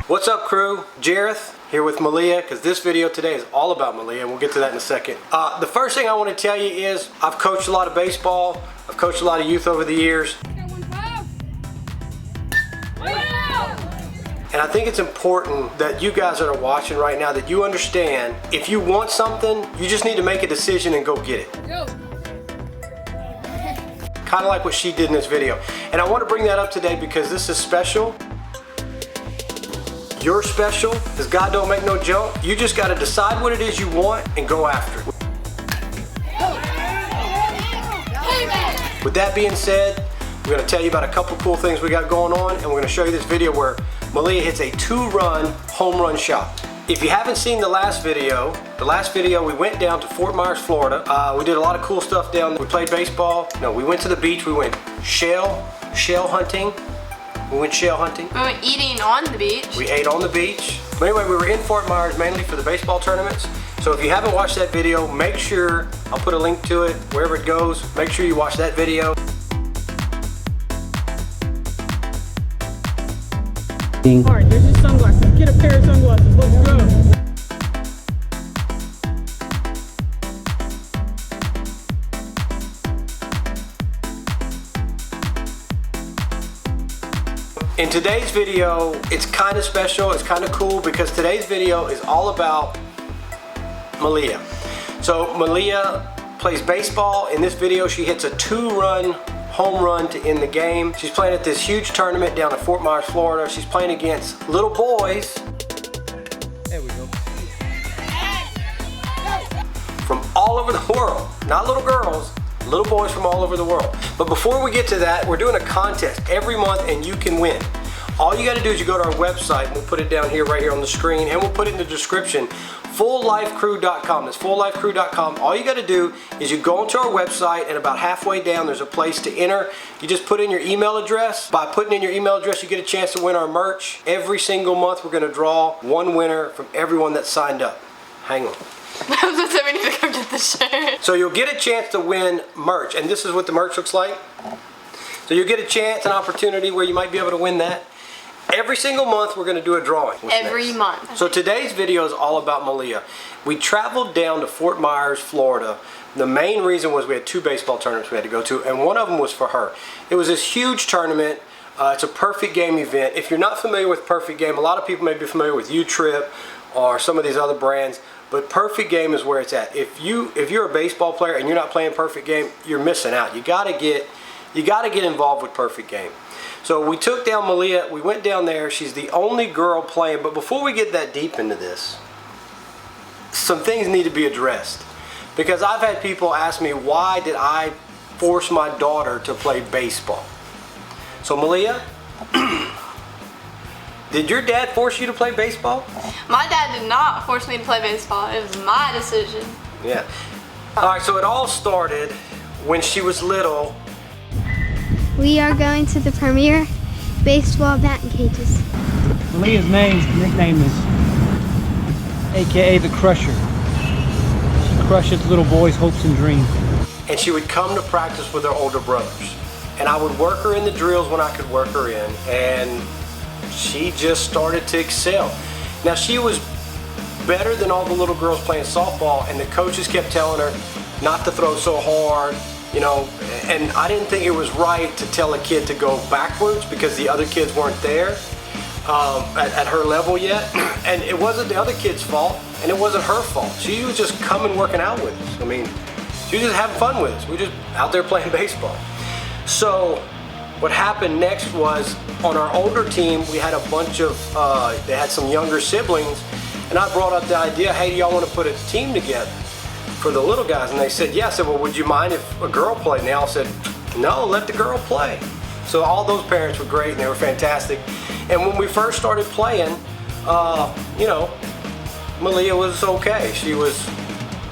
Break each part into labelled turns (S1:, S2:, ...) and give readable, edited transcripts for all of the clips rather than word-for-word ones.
S1: What's up, crew? Jareth here with Maliyah, because this video today is all about Maliyah, and we'll get to that in a second. The first thing I want to tell you is I've coached a lot of baseball. I've coached a lot of youth over the years. And I think it's important that you guys that are watching right now, that you understand, if you want something, you just need to make a decision and go get it. Kind of like what she did in this video. And I want to bring that up today because this is special. You're special, because God don't make no joke. You just got to decide what it is you want and go after it. With that being said, we're going to tell you about a couple cool things we got going on, and we're going to show you this video where Maliyah hits a 2-run home run shot. If you haven't seen the last video we went down to Fort Myers, Florida. We did a lot of cool stuff down there. We played baseball. No, we went to the beach. We went shell hunting. We went shell hunting.
S2: We went eating on the beach.
S1: We ate on the beach. But anyway, we were in Fort Myers mainly for the baseball tournaments. So if you haven't watched that video, make sure, I'll put a link to it wherever it goes. Make sure you watch that video.
S3: Alright, there's your sunglasses. Get a pair of sunglasses. Let's go.
S1: In today's video, it's kind of special, it's kind of cool, because today's video is all about Maliyah. So Maliyah plays baseball. In this video, she hits a 2-run home run to end the game. She's playing at this huge tournament down in Fort Myers, Florida. She's playing against little boys. There we go. From all over the world, not little girls. Little boys from all over the world. But before we get to that, we're doing a contest every month and you can win. All you got to do is you go to our website, and we'll put it down here, right here on the screen, and we'll put it in the description, fulllifecrew.com. That's fulllifecrew.com. All you got to do is you go onto our website, and about halfway down there's a place to enter. You just put in your email address. By putting in your email address, you get a chance to win our merch. Every single month we're going to draw one winner from everyone that signed up. Hang on.
S2: I was going to say we need to come get the shirt.
S1: So you'll get a chance to win merch, and this is what the merch looks like. So you'll get a chance, an opportunity where you might be able to win that. Every single month we're going to do a drawing.
S2: Every month.
S1: So today's video is all about Maliyah. We traveled down to Fort Myers, Florida. The main reason was we had 2 baseball tournaments we had to go to, and one of them was for her. It was this huge tournament. It's a Perfect Game event. If you're not familiar with Perfect Game, a lot of people may be familiar with U-Trip or some of these other brands. But Perfect Game is where it's at. If you're a baseball player and you're not playing Perfect Game, you're missing out. You gotta get involved with Perfect Game. So we took down Maliyah. We went down there. She's the only girl playing. But before we get that deep into this, some things need to be addressed, because I've had people ask me, why did I force my daughter to play baseball? So Maliyah, did your dad force you to play baseball?
S2: My dad did not force me to play baseball. It was my decision.
S1: Yeah. Alright, so it all started when she was little.
S4: We are going to the premier baseball batting cages.
S3: Maliyah's nickname is AKA the Crusher. She crushes little boys' hopes and dreams.
S1: And she would come to practice with her older brothers. And I would work her in the drills when I could work her in. And she just started to excel. Now, she was better than all the little girls playing softball, and the coaches kept telling her not to throw so hard, you know, and I didn't think it was right to tell a kid to go backwards because the other kids weren't there at her level yet. And it wasn't the other kid's fault, and it wasn't her fault. She was just coming working out with us. I mean, she was just having fun with us. We were just out there playing baseball. So what happened next was, on our older team, we had a bunch of, they had some younger siblings, and I brought up the idea, hey, do y'all want to put a team together for the little guys? And they said, yeah. I said, well, would you mind if a girl played? And they all said, no, let the girl play. So all those parents were great, and they were fantastic. And when we first started playing, you know, Maliyah was okay. She was...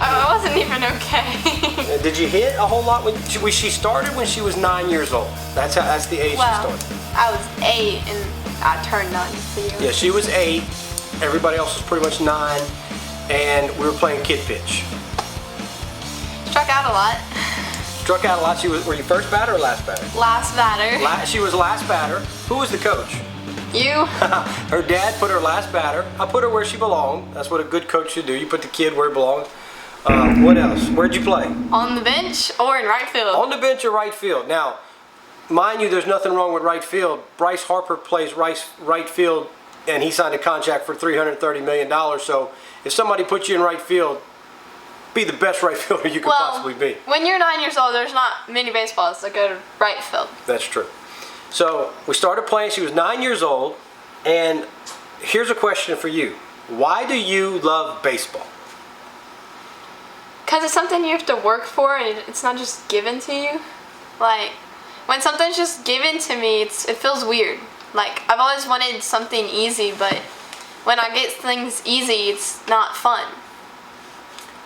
S2: I wasn't even okay.
S1: Did you hit a whole lot? She started when she was 9 years old. That's the age she started.
S2: I was 8 and I turned 9 this year.
S1: Yeah, she was 8. Everybody else was pretty much 9. And we were playing kid pitch.
S2: Struck out a lot.
S1: Struck out a lot. Were you first batter or last batter?
S2: Last batter.
S1: She was last batter. Who was the coach?
S2: You.
S1: Her dad put her last batter. I put her where she belonged. That's what a good coach should do. You put the kid where he belongs. What else? Where'd you play?
S2: On the bench or in right field?
S1: On the bench or right field. Now, mind you, there's nothing wrong with right field. Bryce Harper plays right field, and he signed a contract for $330 million. So if somebody puts you in right field, be the best right fielder you could possibly be.
S2: When you're 9 years old, there's not many baseballs that go to right field.
S1: That's true. So we started playing. She was 9 years old, and here's a question for you. Why do you love baseball?
S2: Because it's something you have to work for, and it's not just given to you. Like, when something's just given to me, it feels weird. Like, I've always wanted something easy, but when I get things easy, it's not fun.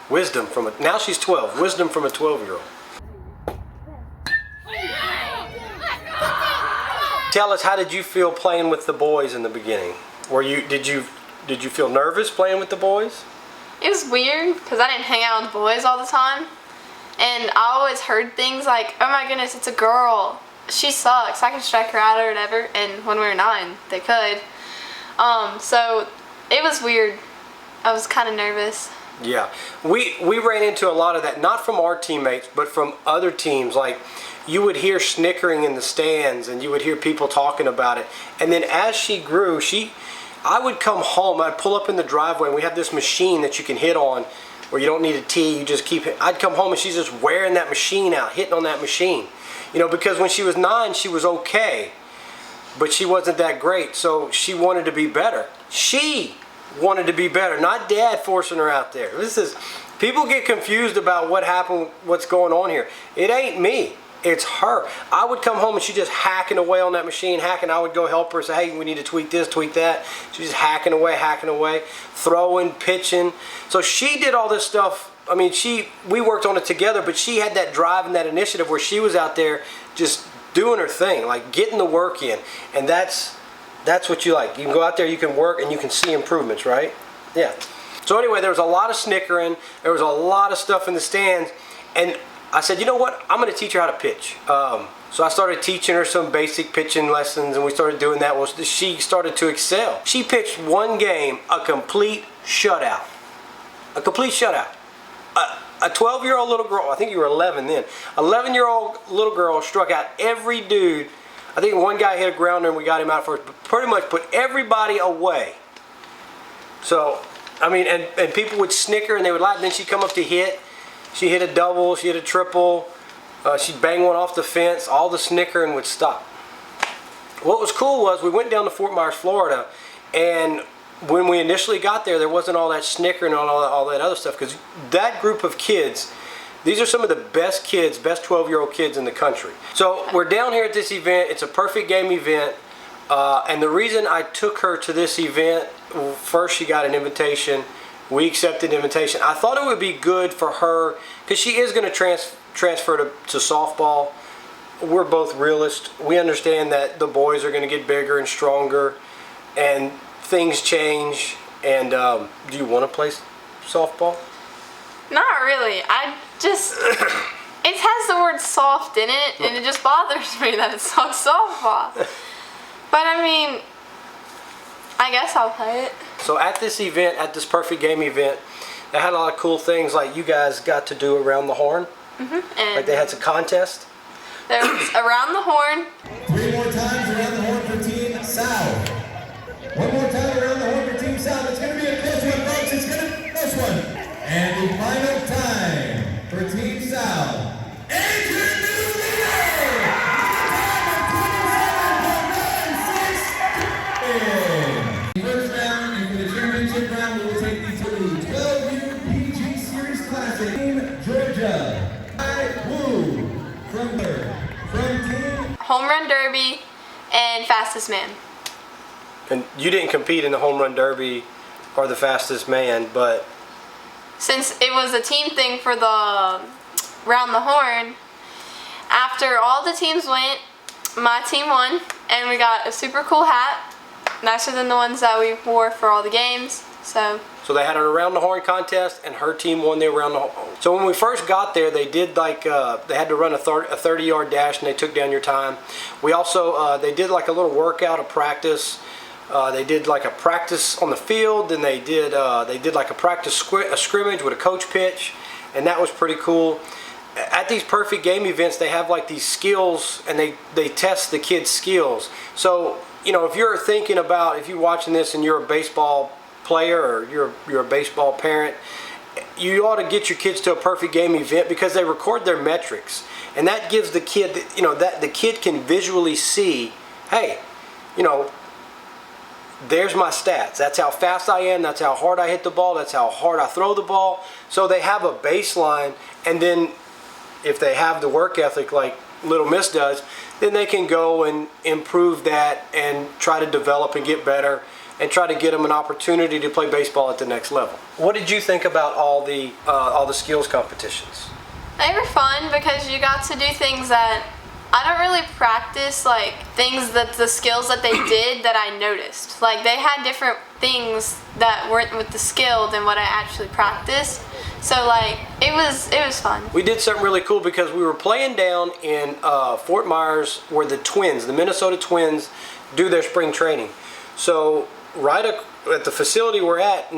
S1: Wisdom now she's 12. Wisdom from a 12-year-old. Tell us, how did you feel playing with the boys in the beginning? Did you feel nervous playing with the boys?
S2: It was weird because I didn't hang out with boys all the time, and I always heard things like, "Oh my goodness, it's a girl. She sucks. I can strike her out or whatever." And when we were 9, they could. So it was weird. I was kind of nervous.
S1: Yeah, we ran into a lot of that, not from our teammates, but from other teams. Like, you would hear snickering in the stands, and you would hear people talking about it. And then as she grew, I would come home, I'd pull up in the driveway, and we have this machine that you can hit on where you don't need a tee, you just keep it. I'd come home and she's just wearing that machine out, hitting on that machine. You know, because when she was 9, she was okay, but she wasn't that great, so she wanted to be better. She wanted to be better, not Dad forcing her out there. People get confused about what happened, what's going on here. It ain't me. It's her. I would come home and she's just hacking away on that machine, hacking. I would go help her, say, "Hey, we need to tweak this, tweak that." She's just hacking away, throwing, pitching. So she did all this stuff. I mean, we worked on it together, but she had that drive and that initiative where she was out there just doing her thing, like getting the work in. And that's what you like. You can go out there, you can work, and you can see improvements, right? Yeah. So anyway, there was a lot of snickering. There was a lot of stuff in the stands. And I said, you know what? I'm going to teach her how to pitch. So I started teaching her some basic pitching lessons, and we started doing that. Well, she started to excel. She pitched one game, a complete shutout. A complete shutout. A 12-year-old little girl, I think you were 11 then, 11-year-old little girl struck out every dude. I think one guy hit a grounder and we got him out first, but pretty much put everybody away. So, I mean, and people would snicker and they would laugh, and then she'd come up to hit. She hit a double, she hit a triple, she'd bang one off the fence, all the snickering would stop. What was cool was we went down to Fort Myers, Florida, and when we initially got there wasn't all that snickering and all that other stuff, because that group of kids, these are some of the best kids, best 12-year-old kids in the country. So we're down here at this event. It's a perfect game event, and the reason I took her to this event, first she got an invitation. We accepted the invitation. I thought it would be good for her because she is going to transfer to softball. We're both realists. We understand that the boys are going to get bigger and stronger, and things change. And do you want to play softball?
S2: Not really. It has the word soft in it, and it just bothers me that it's called softball. But I mean, I guess I'll play it.
S1: So at this event, at this perfect game event, they had a lot of cool things, like you guys got to do around the horn.
S2: And
S1: like they had some contest.
S2: There was around the horn.
S5: 3 more times around the horn for Team South. 1 more time around the horn for Team South. It's going to be a close one, folks. It's going to be a close one. And the final time for Team South. First round, and for the championship round, we will take the 12U PG Series Classic. Team Georgia. Woo from Team
S2: Home run derby and fastest man.
S1: And you didn't compete in the home run derby or the fastest man, but
S2: Since it was a team thing for the round the horn, after all the teams went, my team won, and we got a super cool hat, nicer than the ones that we wore for all the games. So
S1: So they had an around the horn contest, and her team won the around the horn. So when we first got there, they did like they had to run a 30-yard dash, and they took down your time. We also they did like a little workout, a practice. They did like a practice on the field, then they did like a practice scrimmage with a coach pitch, and that was pretty cool. At these perfect game events, they have like these skills, and they test the kids' skills. So if you're thinking about, if you're watching this and you're a baseball player or you're a baseball parent, you ought to get your kids to a perfect game event, because they record their metrics, and that gives the kid, that the kid can visually see, hey, there's my stats. That's how fast I am. That's how hard I hit the ball. That's how hard I throw the ball. So they have a baseline, and then if they have the work ethic like Little Miss does, then they can go and improve that and try to develop and get better and try to get them an opportunity to play baseball at the next level. What did you think about all the skills competitions?
S2: They were fun because you got to do things that I don't really practice, like things that the skills that they did that I noticed. Like they had different things that weren't with the skill than what I actually practiced. So like it was fun.
S1: We did something really cool because we were playing down in Fort Myers, where the Minnesota Twins, do their spring training. So right at the facility we're at,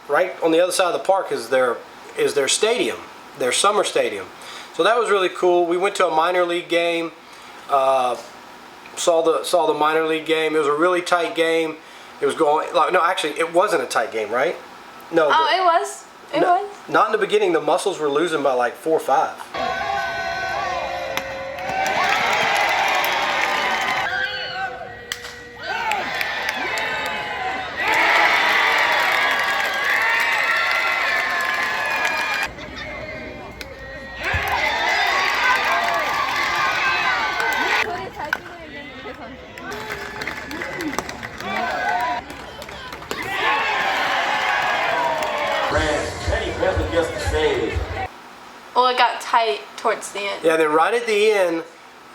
S1: right on the other side of the park is their stadium, their summer stadium. So that was really cool. We went to a minor league game. Saw the minor league game. It was a really tight game. It was going like, no, actually it wasn't a tight game, right? No.
S2: Oh, it was. It was.
S1: Not in the beginning. The Muscles were losing by like 4 or 5.
S2: Well, it got tight towards the end.
S1: Yeah, then right at the end,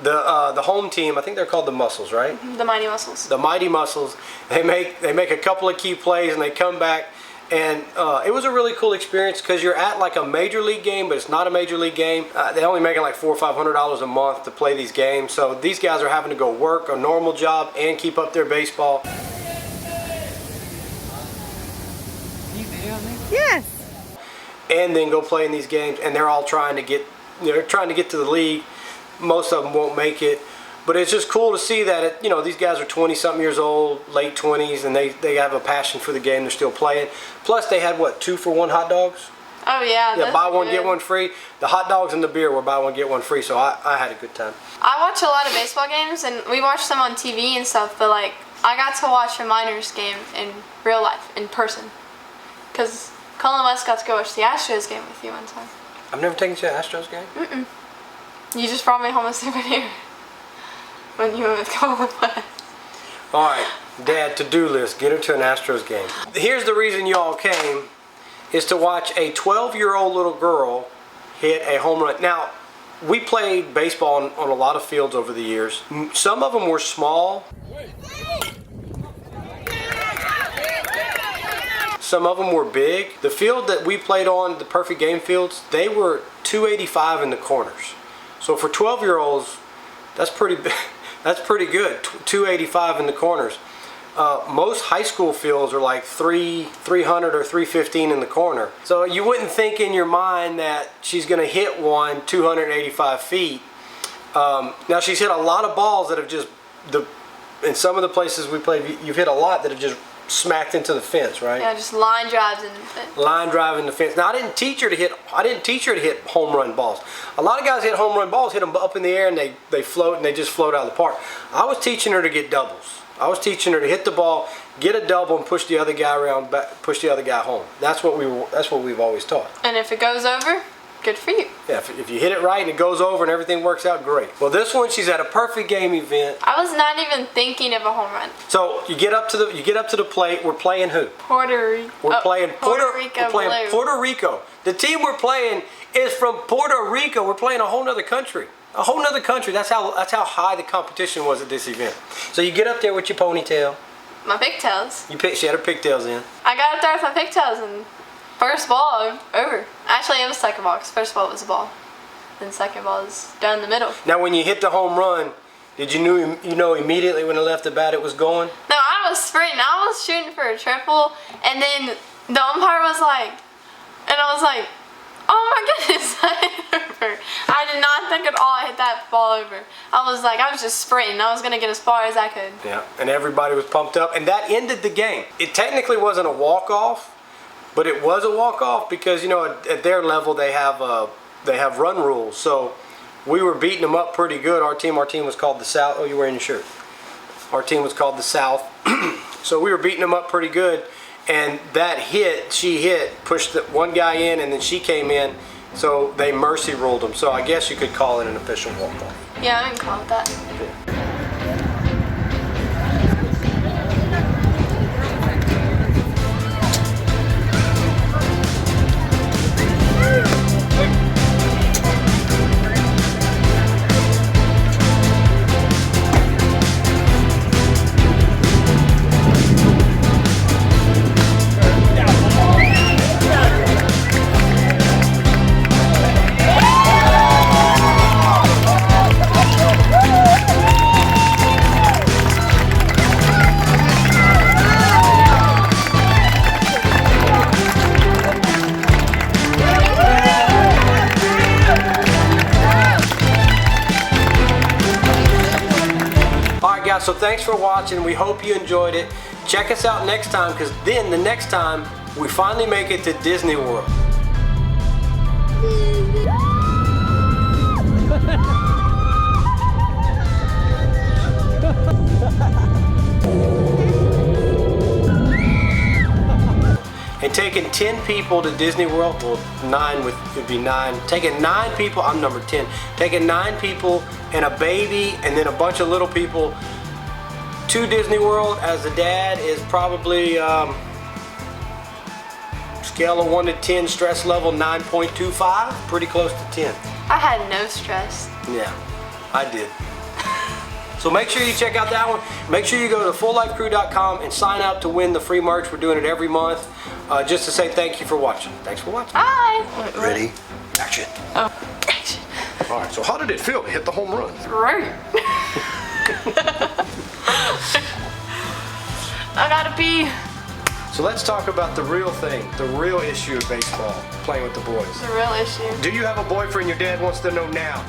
S1: the home team, I think they're called the Muscles, right?
S2: The Mighty Muscles.
S1: The Mighty Muscles. They make a couple of key plays, and they come back, and it was a really cool experience because you're at like a major league game, but it's not a major league game. They only making like $400 or $500 a month to play these games, so these guys are having to go work a normal job and keep up their baseball.
S6: Yes.
S1: And then go play in these games, and they're all trying to get to the league. Most of them won't make it, but it's just cool to see that these guys are 20-something years old, late 20s, and they have a passion for the game. They're still playing. Plus, they had 2-for-1 hot dogs.
S2: Oh yeah.
S1: Yeah, buy one get one free. The hot dogs and the beer were buy one get one free, so I had a good time.
S2: I watch a lot of baseball games, and we watch them on TV and stuff. But like, I got to watch a Miners game in real life, in person, because Colin West got to go watch the Astros game with you one time.
S1: I've never taken you to an Astros game?
S2: Mm-mm. You just brought me home a souvenir when you went with Colin West.
S1: All right, Dad, to-do list, get her to an Astros game. Here's the reason y'all came, is to watch a 12-year-old little girl hit a home run. Now, we played baseball on a lot of fields over the years. Some of them were small. Some of them were big. The field that we played on, the perfect game fields, they were 285 in the corners. So for 12-year-olds, that's pretty good. 285 in the corners. Most high school fields are like 300 or 315 in the corner. So you wouldn't think in your mind that she's going to hit one 285 feet. Now she's hit a lot of balls that have just in some of the places we played, you've hit a lot that have just smacked into the fence, right?
S2: Yeah, just line drives in the fence.
S1: Line drive in the fence. Now I didn't teach her to hit home run balls. A lot of guys hit home run balls, hit them up in the air, and they float, and they just float out of the park. I was teaching her to get doubles. I was teaching her to hit the ball, get a double, and push the other guy around, push the other guy home. That's what we've always taught.
S2: And if it goes over, good for you.
S1: Yeah, if you hit it right and it goes over and everything works out, great. Well, this one, she's at a perfect game event.
S2: I was not even thinking of a home run.
S1: So you get up to the plate. We're playing who?
S2: Puerto Rico.
S1: We're playing
S2: Puerto Rico.
S1: We're playing
S2: Blue.
S1: Puerto Rico. The team we're playing is from Puerto Rico. We're playing a whole nother country. A whole nother country. That's how high the competition was at this event. So you get up there with your ponytail,
S2: my pigtails.
S1: She had her pigtails in.
S2: I got up there with my pigtails and first ball over. Actually, it was second ball because first ball was a ball. Then second ball is down the middle.
S1: Now, when you hit the home run, did you know immediately when it left the bat it was going?
S2: No, I was sprinting. I was shooting for a triple, and then the umpire was like, and I was like, oh my goodness, I hit over. I did not think at all I hit that ball over. I was just sprinting. I was going to get as far as I could.
S1: Yeah, and everybody was pumped up, and that ended the game. It technically wasn't a walk-off, but it was a walk-off because, you know, at their level they have run rules. So we were beating them up pretty good. Our team was called the South. Oh, you're wearing your shirt. Our team was called the South. So we were beating them up pretty good. And that hit, she hit, pushed the one guy in, and then she came in. So they mercy ruled them. So I guess you could call it an official walk-off.
S2: Yeah, I can call it that.
S1: So thanks for watching. We hope you enjoyed it. Check us out next time, because then the next time we finally make it to Disney World. And taking 10 people to Disney World, well, would be 9. Taking 9 people, I'm number 10. Taking 9 people and a baby and then a bunch of little people to Disney World as a dad is probably scale of 1 to 10, stress level 9.25, pretty close to 10.
S2: I had no stress.
S1: Yeah, I did. So make sure you check out that one. Make sure you go to fulllifecrew.com and sign up to win the free merch. We're doing it every month just to say thank you for watching. Thanks for watching.
S2: Bye.
S1: Ready? Action.
S2: Oh, action.
S1: All right, so how did it feel to hit the home run?
S2: Great. I gotta pee.
S1: So let's talk about the real thing, the real issue of baseball, playing with the boys.
S2: It's a real issue.
S1: Do you have a boyfriend your dad wants to know now?